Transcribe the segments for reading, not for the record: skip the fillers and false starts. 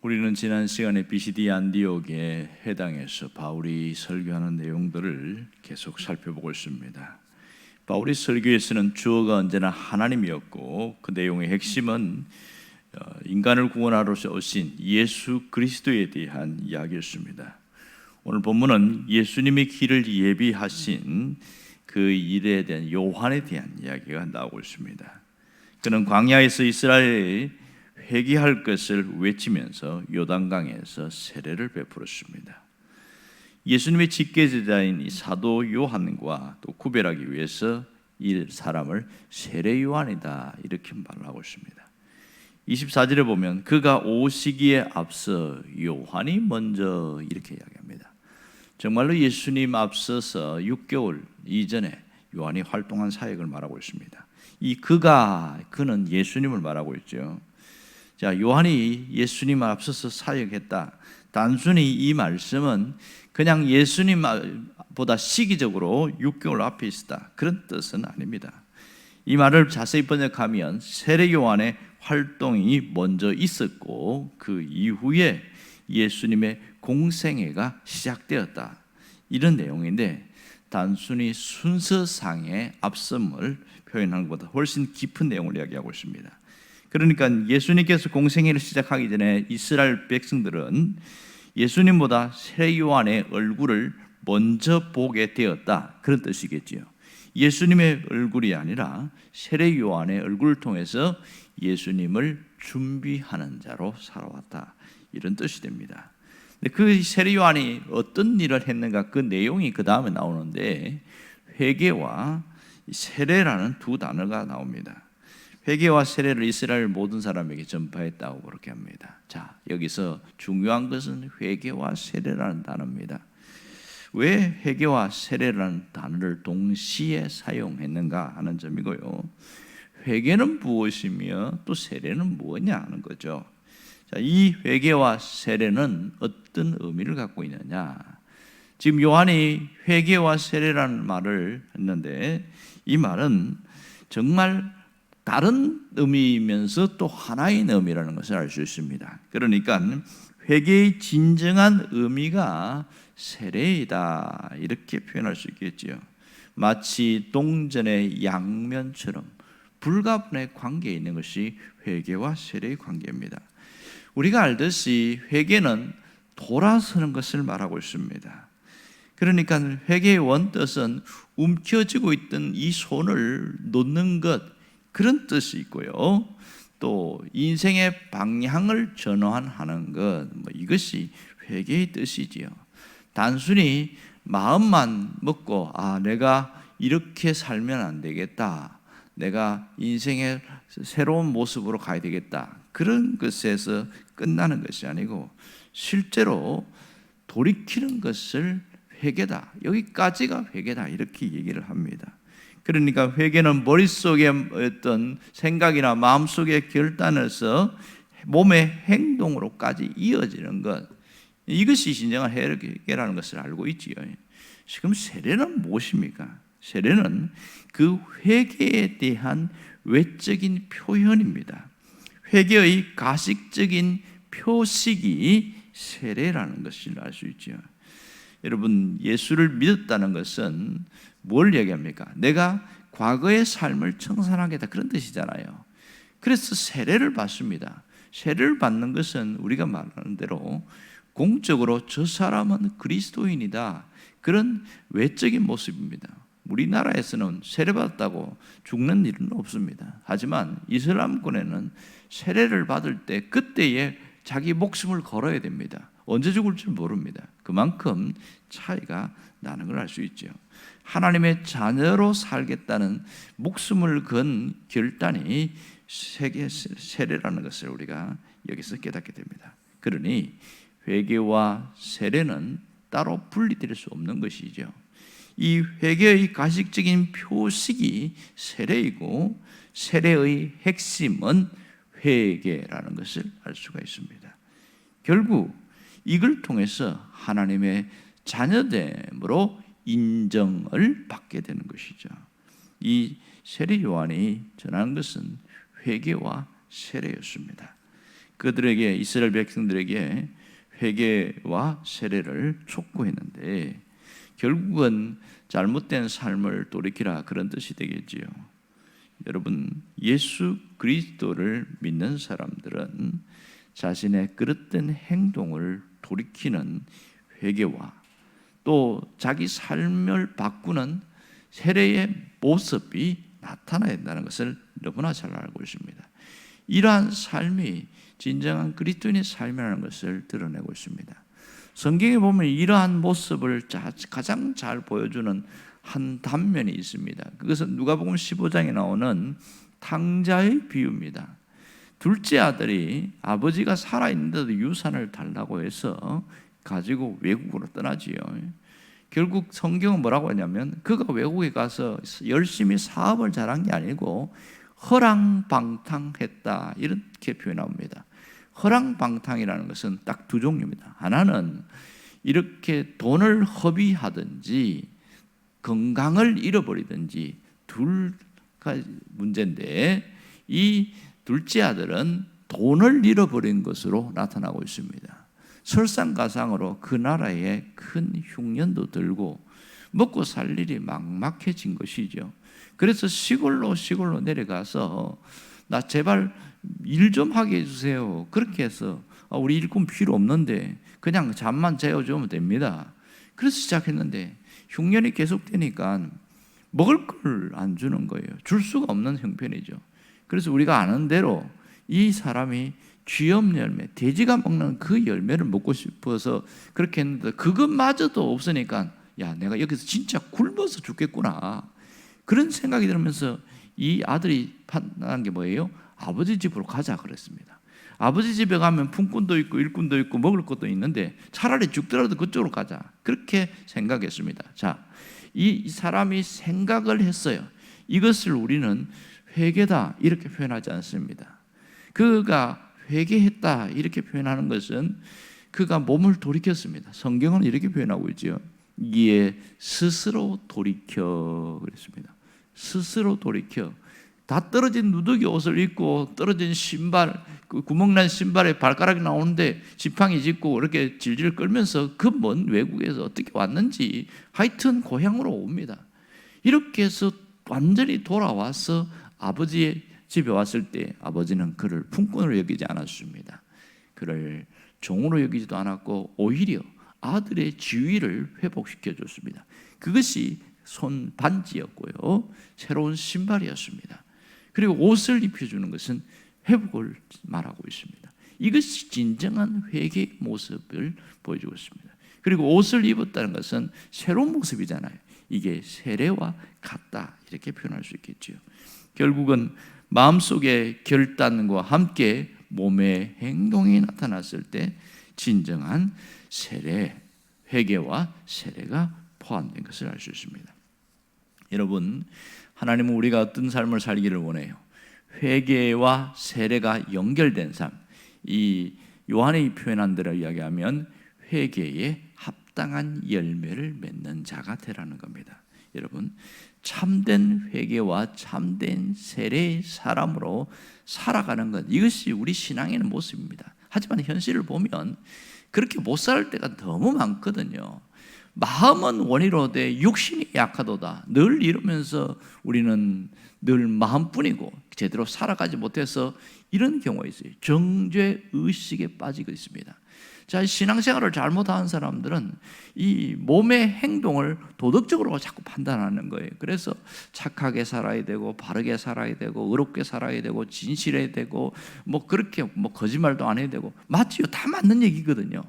우리는 지난 시간에 비시디 안디옥에 해당해서 바울이 설교하는 내용들을 계속 살펴보고 있습니다. 바울이 설교에서는 주어가 언제나 하나님이었고 그 내용의 핵심은 인간을 구원하러 오신 예수 그리스도에 대한 이야기였습니다. 오늘 본문은 예수님이 길을 예비하신 그 일에 대한 요한에 대한 이야기가 나오고 있습니다. 그는 광야에서 이스라엘이 회개할 것을 외치면서 요단강에서 세례를 베풀었습니다. 예수님의 직계제자인 이 사도 요한과 또 구별하기 위해서 이 사람을 세례 요한이다 이렇게 말하고 있습니다. 24절에 보면 그가 오시기에 앞서 요한이 먼저 이렇게 이야기합니다. 정말로 예수님 앞서서 6개월 이전에 요한이 활동한 사역을 말하고 있습니다. 이 그는 예수님을 말하고 있죠. 자, 요한이 예수님 앞서서 사역했다. 단순히 이 말씀은 그냥 예수님보다 시기적으로 6개월 앞에 있었다 그런 뜻은 아닙니다. 이 말을 자세히 번역하면 세례 요한의 활동이 먼저 있었고 그 이후에 예수님의 공생애가 시작되었다 이런 내용인데, 단순히 순서상의 앞섬을 표현하는 것보다 훨씬 깊은 내용을 이야기하고 있습니다. 그러니까 예수님께서 공생애를 시작하기 전에 이스라엘 백성들은 예수님보다 세례 요한의 얼굴을 먼저 보게 되었다 그런 뜻이겠지요. 예수님의 얼굴이 아니라 세례 요한의 얼굴을 통해서 예수님을 준비하는 자로 살아왔다 이런 뜻이 됩니다. 그 세례 요한이 어떤 일을 했는가 그 내용이 그 다음에 나오는데, 회개와 세례라는 두 단어가 나옵니다. 회개와 세례를 이스라엘 모든 사람에게 전파했다고 그렇게 합니다. 자, 여기서 중요한 것은 회개와 세례라는 단어입니다. 왜 회개와 세례라는 단어를 동시에 사용했는가 하는 점이고요. 회개는 무엇이며 또 세례는 무엇이냐 하는 거죠. 자, 이 회개와 세례는 어떤 의미를 갖고 있느냐. 지금 요한이 회개와 세례라는 말을 했는데 이 말은 정말 다른 의미이면서 또 하나의 의미라는 것을 알 수 있습니다. 그러니까 회개의 진정한 의미가 세례이다 이렇게 표현할 수 있겠지요. 마치 동전의 양면처럼 불가분의 관계에 있는 것이 회개와 세례의 관계입니다. 우리가 알듯이 회개는 돌아서는 것을 말하고 있습니다. 그러니까 회개의 원뜻은 움켜쥐고 있던 이 손을 놓는 것 그런 뜻이 있고요. 또 인생의 방향을 전환하는 것, 이것이 회개의 뜻이지요. 단순히 마음만 먹고 내가 이렇게 살면 안 되겠다, 내가 인생의 새로운 모습으로 가야 되겠다 그런 것에서 끝나는 것이 아니고 실제로 돌이키는 것을 회개다, 여기까지가 회개다 이렇게 얘기를 합니다. 그러니까 회개는 머릿속의 어떤 생각이나 마음속의 결단에서 몸의 행동으로까지 이어지는 것, 이것이 진정한 회개라는 것을 알고 있지요. 지금 세례는 무엇입니까? 세례는 그 회개에 대한 외적인 표현입니다. 회개의 가식적인 표식이 세례라는 것을 알 수 있죠. 여러분, 예수를 믿었다는 것은 뭘 얘기합니까? 내가 과거의 삶을 청산하겠다 그런 뜻이잖아요. 그래서 세례를 받습니다. 세례를 받는 것은 우리가 말하는 대로 공적으로 저 사람은 그리스도인이다 그런 외적인 모습입니다. 우리나라에서는 세례받았다고 죽는 일은 없습니다. 하지만 이슬람권에는 세례를 받을 때 그때에 자기 목숨을 걸어야 됩니다. 언제 죽을지 모릅니다. 그만큼 차이가 나는 걸 알 수 있죠. 하나님의 자녀로 살겠다는 목숨을 건 결단이 세례라는 것을 우리가 여기서 깨닫게 됩니다. 그러니 회개와 세례는 따로 분리될 수 없는 것이죠. 이 회개의 가식적인 표식이 세례이고 세례의 핵심은 회개라는 것을 알 수가 있습니다. 결국 이걸 통해서 하나님의 자녀됨으로 인정을 받게 되는 것이죠. 이 세례 요한이 전한 것은 회개와 세례였습니다. 그들에게, 이스라엘 백성들에게 회개와 세례를 촉구했는데 결국은 잘못된 삶을 돌이키라, 그런 뜻이 되겠지요. 여러분, 예수 그리스도를 믿는 사람들은 자신의 그릇된 행동을 돌이키는 회개와 또 자기 삶을 바꾸는 세례의 모습이 나타나야 된다는 것을 너무나 잘 알고 있습니다. 이러한 삶이 진정한 그리스도인의 삶이라는 것을 드러내고 있습니다. 성경에 보면 이러한 모습을 가장 잘 보여주는 한 단면이 있습니다. 그것은 누가복음 15장에 나오는 탕자의 비유입니다. 둘째 아들이 아버지가 살아있는데도 유산을 달라고 해서 가지고 외국으로 떠나지요. 결국 성경은 뭐라고 하냐면 그가 외국에 가서 열심히 사업을 잘한 게 아니고 허랑방탕했다, 이렇게 표현합니다. 허랑방탕이라는 것은 딱 두 종류입니다. 하나는 이렇게 돈을 허비하든지 건강을 잃어버리든지 둘 가지 문제인데, 이 둘째 아들은 돈을 잃어버린 것으로 나타나고 있습니다. 설상가상으로 그 나라에 큰 흉년도 들고 먹고 살 일이 막막해진 것이죠. 그래서 시골로 내려가서 나 제발 일 좀 하게 해주세요. 그렇게 해서 우리 일꾼 필요 없는데 그냥 잠만 재워주면 됩니다. 그래서 시작했는데 흉년이 계속되니까 먹을 걸 안 주는 거예요. 줄 수가 없는 형편이죠. 그래서 우리가 아는 대로 이 사람이 쥐염 열매, 돼지가 먹는 그 열매를 먹고 싶어서 그렇게 했는데 그것마저도 없으니까 야, 내가 여기서 진짜 굶어서 죽겠구나, 그런 생각이 들면서 이 아들이 판단한 게 뭐예요? 아버지 집으로 가자 그랬습니다. 아버지 집에 가면 품꾼도 있고 일꾼도 있고 먹을 것도 있는데 차라리 죽더라도 그쪽으로 가자, 그렇게 생각했습니다. 자, 이 사람이 생각을 했어요. 이것을 우리는 회개다 이렇게 표현하지 않습니다. 그가 회개했다 이렇게 표현하는 것은 그가 몸을 돌이켰습니다. 성경은 이렇게 표현하고 있죠. 이에 스스로 돌이켜 그랬습니다. 스스로 돌이켜. 다 떨어진 누더기 옷을 입고 떨어진 신발, 그 구멍난 신발에 발가락이 나오는데 지팡이 짚고 이렇게 질질 끌면서 그 먼 외국에서 어떻게 왔는지 하여튼 고향으로 옵니다. 이렇게 해서 완전히 돌아와서 아버지의 집에 왔을 때 아버지는 그를 품꾼으로 여기지 않았습니다. 그를 종으로 여기지도 않았고 오히려 아들의 지위를 회복시켜 줬습니다. 그것이 손 반지였고요, 새로운 신발이었습니다. 그리고 옷을 입혀주는 것은 회복을 말하고 있습니다. 이것이 진정한 회개의 모습을 보여주고 있습니다. 그리고 옷을 입었다는 것은 새로운 모습이잖아요. 이게 세례와 같다 이렇게 표현할 수 있겠죠. 결국은 마음속의 결단과 함께 몸의 행동이 나타났을 때 진정한 세례, 회개와 세례가 포함된 것을 알 수 있습니다. 여러분, 하나님은 우리가 어떤 삶을 살기를 원해요? 회개와 세례가 연결된 삶. 이 요한이 표현한 대로 이야기하면 회개에 합당한 열매를 맺는 자가 되라는 겁니다. 여러분, 참된 회개와 참된 세례의 사람으로 살아가는 것, 이것이 우리 신앙의 모습입니다. 하지만 현실을 보면 그렇게 못 살 때가 너무 많거든요. 마음은 원이로되 육신이 약하도다. 늘 이러면서 우리는 늘 마음뿐이고 제대로 살아가지 못해서 이런 경우가 있어요. 정죄 의식에 빠지고 있습니다. 자, 신앙생활을 잘못하는 사람들은 이 몸의 행동을 도덕적으로 자꾸 판단하는 거예요. 그래서 착하게 살아야 되고 바르게 살아야 되고 의롭게 살아야 되고 진실해야 되고 그렇게 거짓말도 안 해야 되고, 맞지요? 다 맞는 얘기거든요.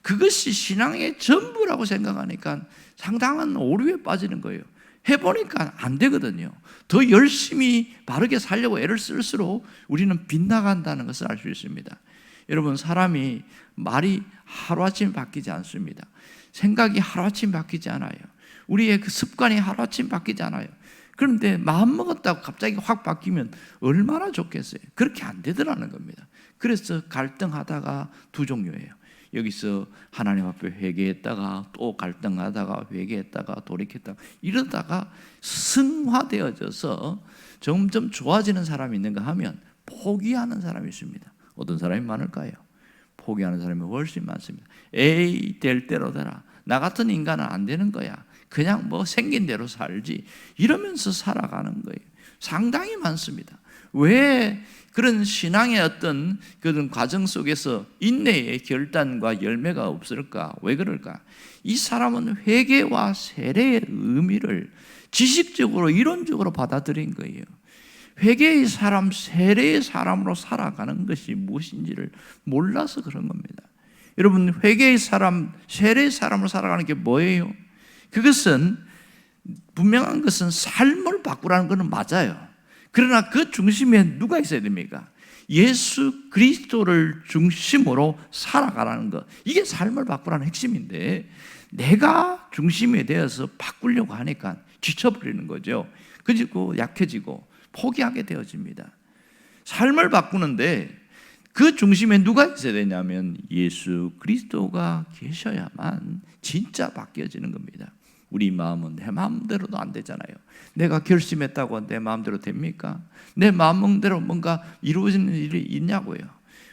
그것이 신앙의 전부라고 생각하니까 상당한 오류에 빠지는 거예요. 해보니까 안 되거든요. 더 열심히 바르게 살려고 애를 쓸수록 우리는 빗나간다는 것을 알 수 있습니다. 여러분, 사람이 말이 하루아침에 바뀌지 않습니다. 생각이 하루아침에 바뀌지 않아요. 우리의 그 습관이 하루아침에 바뀌지 않아요. 그런데 마음먹었다고 갑자기 확 바뀌면 얼마나 좋겠어요. 그렇게 안 되더라는 겁니다. 그래서 갈등하다가 두 종류예요. 여기서 하나님 앞에 회개했다가 또 갈등하다가 회개했다가 돌이켰다가 이러다가 승화되어져서 점점 좋아지는 사람이 있는가 하면 포기하는 사람이 있습니다. 어떤 사람이 많을까요? 포기하는 사람이 훨씬 많습니다. 에이, 될 대로 되라. 나 같은 인간은 안 되는 거야. 그냥 뭐 생긴 대로 살지. 이러면서 살아가는 거예요. 상당히 많습니다. 왜 그런 신앙의 어떤 그런 과정 속에서 인내의 결단과 열매가 없을까? 왜 그럴까? 이 사람은 회개와 세례의 의미를 지식적으로 이론적으로 받아들인 거예요. 회개의 사람, 세례의 사람으로 살아가는 것이 무엇인지를 몰라서 그런 겁니다. 여러분, 회개의 사람, 세례의 사람으로 살아가는 게 뭐예요? 그것은 분명한 것은 삶을 바꾸라는 것은 맞아요. 그러나 그 중심에 누가 있어야 됩니까? 예수 그리스도를 중심으로 살아가라는 것. 이게 삶을 바꾸라는 핵심인데 내가 중심이 되어서 바꾸려고 하니까 지쳐버리는 거죠. 그리고 약해지고 포기하게 되어집니다. 삶을 바꾸는데 그 중심에 누가 있어야 되냐면 예수 그리스도가 계셔야만 진짜 바뀌어지는 겁니다. 우리 마음은 내 마음대로도 안 되잖아요. 내가 결심했다고 내 마음대로 됩니까? 내 마음대로 뭔가 이루어지는 일이 있냐고요.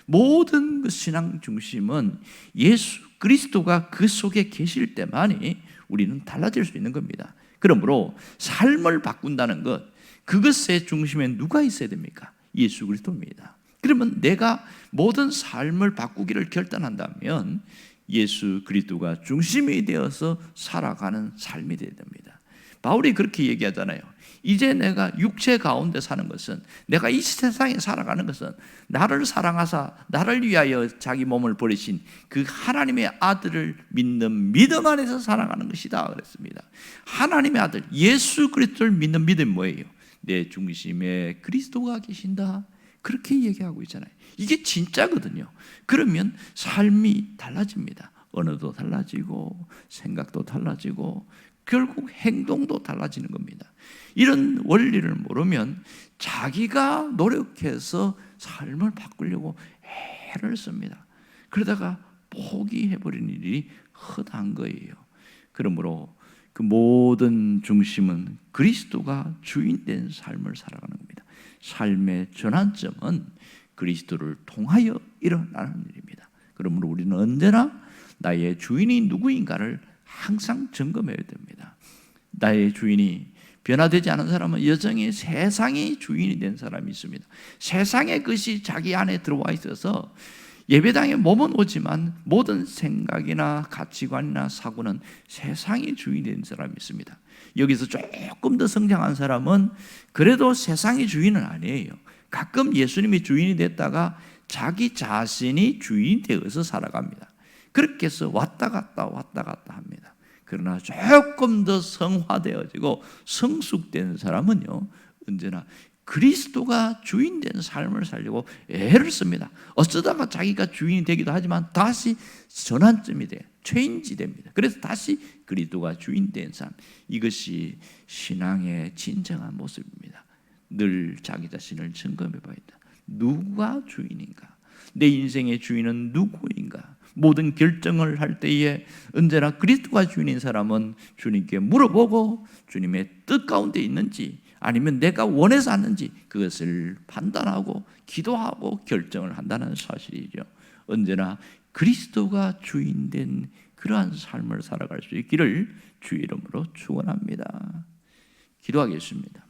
모든 그 신앙 중심은 예수 그리스도가 그 속에 계실 때만이 우리는 달라질 수 있는 겁니다. 그러므로 삶을 바꾼다는 것, 그것의 중심에 누가 있어야 됩니까? 예수 그리스도입니다. 그러면 내가 모든 삶을 바꾸기를 결단한다면 예수 그리스도가 중심이 되어서 살아가는 삶이 되어야 됩니다. 바울이 그렇게 얘기하잖아요. 이제 내가 육체 가운데 사는 것은, 내가 이 세상에 살아가는 것은 나를 사랑하사 나를 위하여 자기 몸을 버리신 그 하나님의 아들을 믿는 믿음 안에서 살아가는 것이다 그랬습니다. 하나님의 아들 예수 그리스도를 믿는 믿음이 뭐예요? 내 중심에 그리스도가 계신다, 그렇게 얘기하고 있잖아요. 이게 진짜거든요. 그러면 삶이 달라집니다. 언어도 달라지고 생각도 달라지고 결국 행동도 달라지는 겁니다. 이런 원리를 모르면 자기가 노력해서 삶을 바꾸려고 애를 씁니다. 그러다가 포기해버리는 일이 흔한 거예요. 그러므로 그 모든 중심은 그리스도가 주인된 삶을 살아가는 겁니다. 삶의 전환점은 그리스도를 통하여 일어나는 일입니다. 그러므로 우리는 언제나 나의 주인이 누구인가를 항상 점검해야 됩니다. 나의 주인이 변화되지 않은 사람은 여전히 세상의 주인이 된 사람이 있습니다. 세상의 것이 자기 안에 들어와 있어서 예배당에 몸은 오지만 모든 생각이나 가치관이나 사고는 세상의 주인이 된 사람이 있습니다. 여기서 조금 더 성장한 사람은 그래도 세상의 주인은 아니에요. 가끔 예수님이 주인이 됐다가 자기 자신이 주인이 되어서 살아갑니다. 그렇게 해서 왔다 갔다 합니다. 그러나 조금 더 성화되어지고 성숙된 사람은요, 언제나 그리스도가 주인된 삶을 살려고 애를 씁니다. 어쩌다가 자기가 주인이 되기도 하지만 다시 전환점이 돼요. 체인지 됩니다. 그래서 다시 그리스도가 주인된 삶, 이것이 신앙의 진정한 모습입니다. 늘 자기 자신을 점검해 봐야 한다. 누가 주인인가? 내 인생의 주인은 누구인가? 모든 결정을 할 때에 언제나 그리스도가 주인인 사람은 주님께 물어보고 주님의 뜻 가운데 있는지 아니면 내가 원해서 하는지 그것을 판단하고 기도하고 결정을 한다는 사실이죠. 언제나 그리스도가 주인된 그러한 삶을 살아갈 수 있기를 주의 이름으로 축원합니다. 기도하겠습니다.